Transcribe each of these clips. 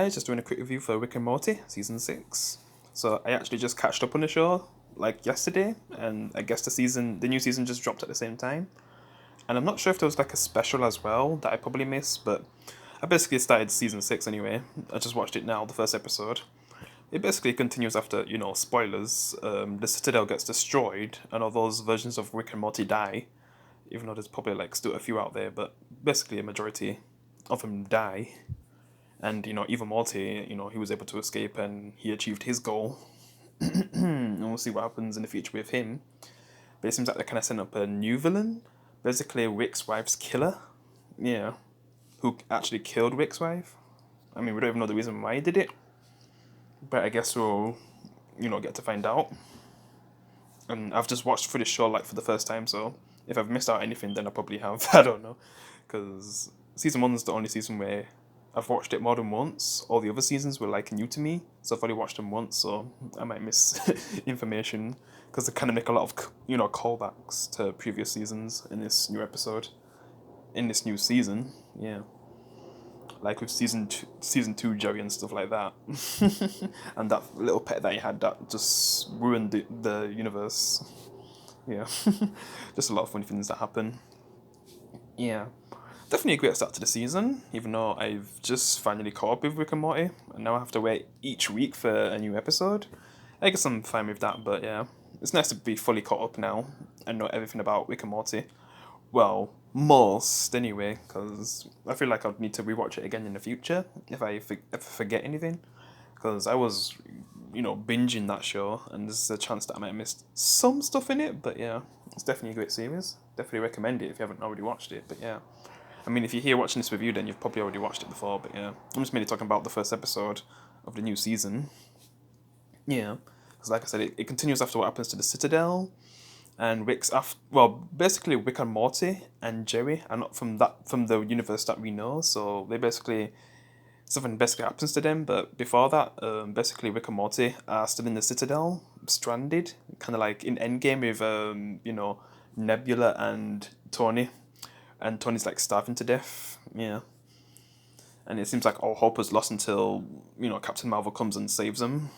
guys, just doing a quick review for Rick and Morty season 6. So I actually just catched up on the show like yesterday, and I guess the new season just dropped at the same time. And I'm not sure if there was like a special as well that I probably missed, but I basically started season 6 anyway. I just watched it now, the first episode. It basically continues after, spoilers. The citadel gets destroyed, and all those versions of Rick and Morty die, even though there's probably like still a few out there, but basically a majority of them die. And even Morty, he was able to escape and he achieved his goal. And we'll see what happens in the future with him. But it seems like they're kind of setting up a new villain, basically Rick's wife's killer. Yeah, who actually killed Rick's wife. I mean, we don't even know the reason why he did it, but I guess we'll get to find out. And I've just watched through the show like for the first time, so if I've missed out anything, then I probably have. I don't know, because season 1 is the only season where I've watched it more than once. All the other seasons were like new to me, so I've only watched them once, so I might miss information because they kind of make a lot of callbacks to previous seasons in this new episode, in this new season. Yeah, like with season two Jerry and stuff like that, and that little pet that he had that just ruined the universe. Yeah, just a lot of funny things that happen. Yeah. Definitely a great start to the season, even though I've just finally caught up with Rick and Morty, and now I have to wait each week for a new episode. I guess I'm fine with that, but yeah. It's nice to be fully caught up now and know everything about Rick and Morty. Well, most anyway, because I feel like I'd need to rewatch it again in the future if I ever forget anything. Because I was, binging that show, and there's a chance that I might have missed some stuff in it, but yeah, it's definitely a great series. Definitely recommend it if you haven't already watched it, but yeah. I mean, if you're here watching this review, then you've probably already watched it before, but yeah. I'm just mainly talking about the first episode of the new season. Yeah. Because, like I said, it continues after what happens to the Citadel, and basically Rick and Morty and Jerry are not from the universe that we know, so something basically happens to them, but before that, basically Rick and Morty are still in the Citadel, stranded, kind of like in Endgame with, Nebula and Tony, and Tony's like starving to death. Yeah, and it seems like all hope is lost until Captain Marvel comes and saves him.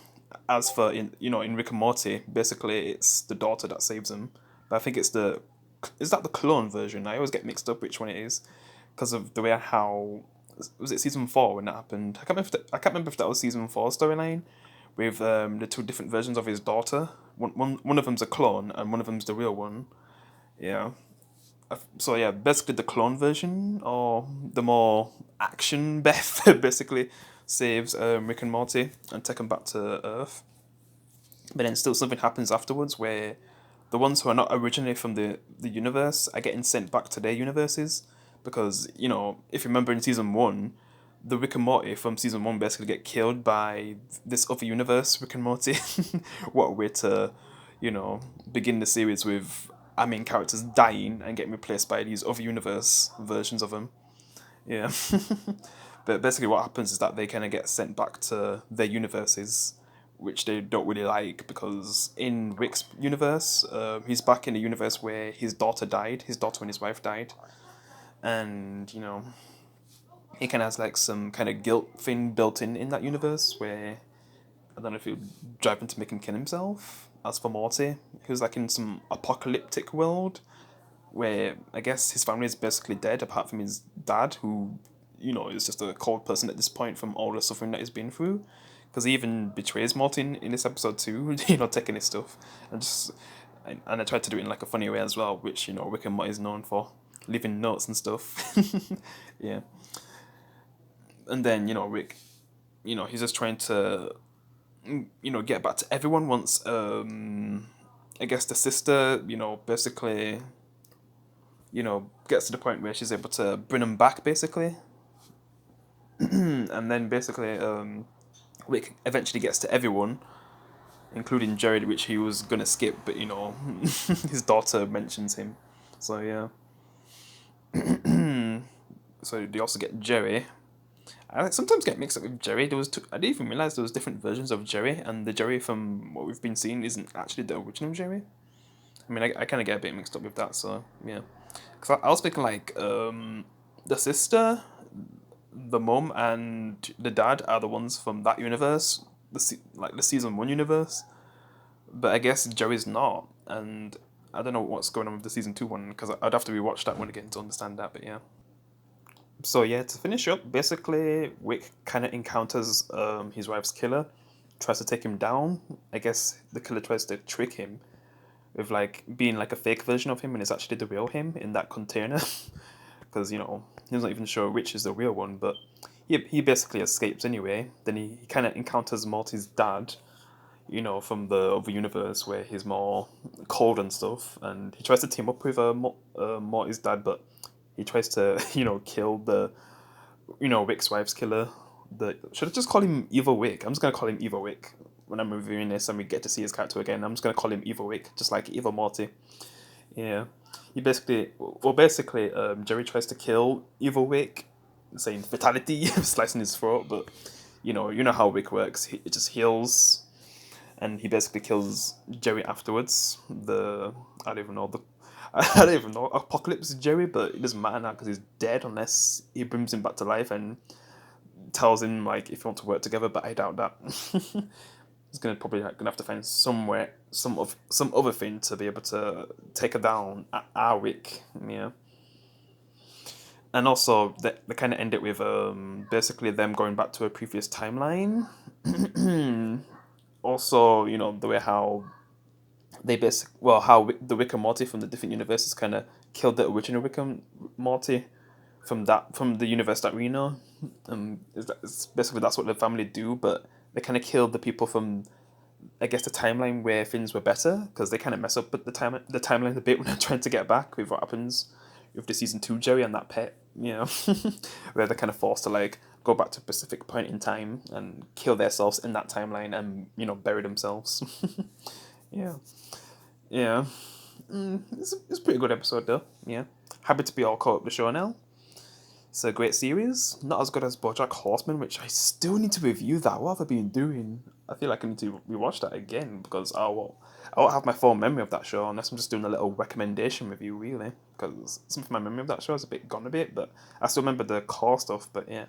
As for in Rick and Morty, basically it's the daughter that saves him, but I think is that the clone version? I always get mixed up which one it is because of the way how was it season 4 when that happened? I can't remember if that was season 4 storyline with the two different versions of his daughter. One of them's a clone and one of them's the real one. Yeah, so yeah, basically the clone version or the more action Beth basically saves Rick and Morty and take them back to Earth. But then still something happens afterwards where the ones who are not originally from the universe are getting sent back to their universes because if you remember in season 1, the Rick and Morty from season 1 basically get killed by this other universe Rick and Morty. What a way to begin the series with our main characters dying and getting replaced by these other universe versions of them. Yeah. But basically what happens is that they kind of get sent back to their universes, which they don't really like because in Rick's universe, he's back in a universe where his daughter and his wife died. And, he kind of has like some kind of guilt thing built in that universe where I don't know if it would drive him to make him kill himself. As for Morty, he was like in some apocalyptic world where I guess his family is basically dead apart from his dad, who, is just a cold person at this point from all the suffering that he's been through. Because he even betrays Morty in this episode too, taking his stuff. And I tried to do it in like a funny way as well, which, Rick and Morty is known for. Leaving notes and stuff. Yeah. And then, Rick, he's just trying to get back to everyone once I guess the sister, basically, gets to the point where she's able to bring him back basically. And then basically Rick eventually gets to everyone, including Jared, which he was gonna skip, but his daughter mentions him. So yeah. So they also get Jerry. I sometimes get mixed up with Jerry. I didn't even realize there was different versions of Jerry, and the Jerry from what we've been seeing isn't actually the original Jerry. I mean, I kind of get a bit mixed up with that. So yeah, because I was thinking like the sister, the mum and the dad are the ones from that universe, like the season one universe. But I guess Joey's not, and I don't know what's going on with the season two one because I'd have to rewatch that one again to understand that. But yeah. So yeah, to finish up, basically Wick kind of encounters his wife's killer, tries to take him down. I guess the killer tries to trick him with like being like a fake version of him, and it's actually the real him in that container. Because he's not even sure which is the real one, but he basically escapes anyway. Then he kind of encounters Morty's dad, from the other universe where he's more cold and stuff, and he tries to team up with Morty's dad, but he tries to kill the Wick's wife's killer. The Should I just call him Evil Wick? I'm just gonna call him Evil Wick when I'm reviewing this and we get to see his character again. I'm just gonna call him Evil Wick, just like Evil Morty. Yeah, Jerry tries to kill Evil Wick, saying fatality, slicing his throat. But you know how Wick works. It just heals, and he basically kills Jerry afterwards. I don't even know the. I don't even know Apocalypse Jerry, but it doesn't matter now because he's dead unless he brings him back to life and tells him like if you want to work together. But I doubt that. He's gonna have to find some other thing to be able to take her down at our Wick. Yeah. And also, they kind of end it with basically them going back to a previous timeline. Also, the way how the Rick and Morty from the different universes kind of killed the original Rick and Morty from the universe that we know. It's basically that's what the family do, but they kind of killed the people from, I guess, the timeline where things were better because they kind of mess up with the timeline a bit when they're trying to get back with what happens with the season two Jerry and that pet, where they're kind of forced to like go back to a specific point in time and kill themselves in that timeline and bury themselves. Yeah, yeah. It's a pretty good episode though. Yeah, happy to be all caught up with the show now. It's a great series. Not as good as BoJack Horseman, which I still need to review that. What have I been doing? I feel like I need to rewatch that again because I won't have my full memory of that show unless I'm just doing a little recommendation review, really. Because some of my memory of that show is a bit gone a bit, but I still remember the core stuff. But yeah,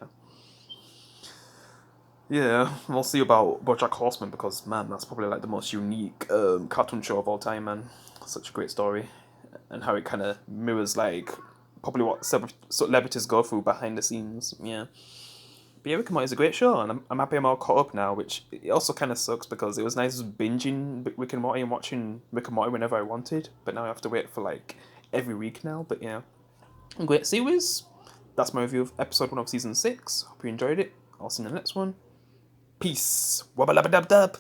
yeah. We'll see about BoJack Horseman because man, that's probably like the most unique cartoon show of all time, man. Such a great story, and how it kind of mirrors like probably what celebrities go through behind the scenes. Yeah. But yeah, Rick and Morty is a great show, and I'm happy I'm all caught up now, which it also kind of sucks because it was nice binging Rick and Morty and watching Rick and Morty whenever I wanted, but now I have to wait for like every week now. But yeah, great series. That's my review of episode 1 of season 6. Hope you enjoyed it. I'll see you in the next one. Peace. Wabba labba dub dub.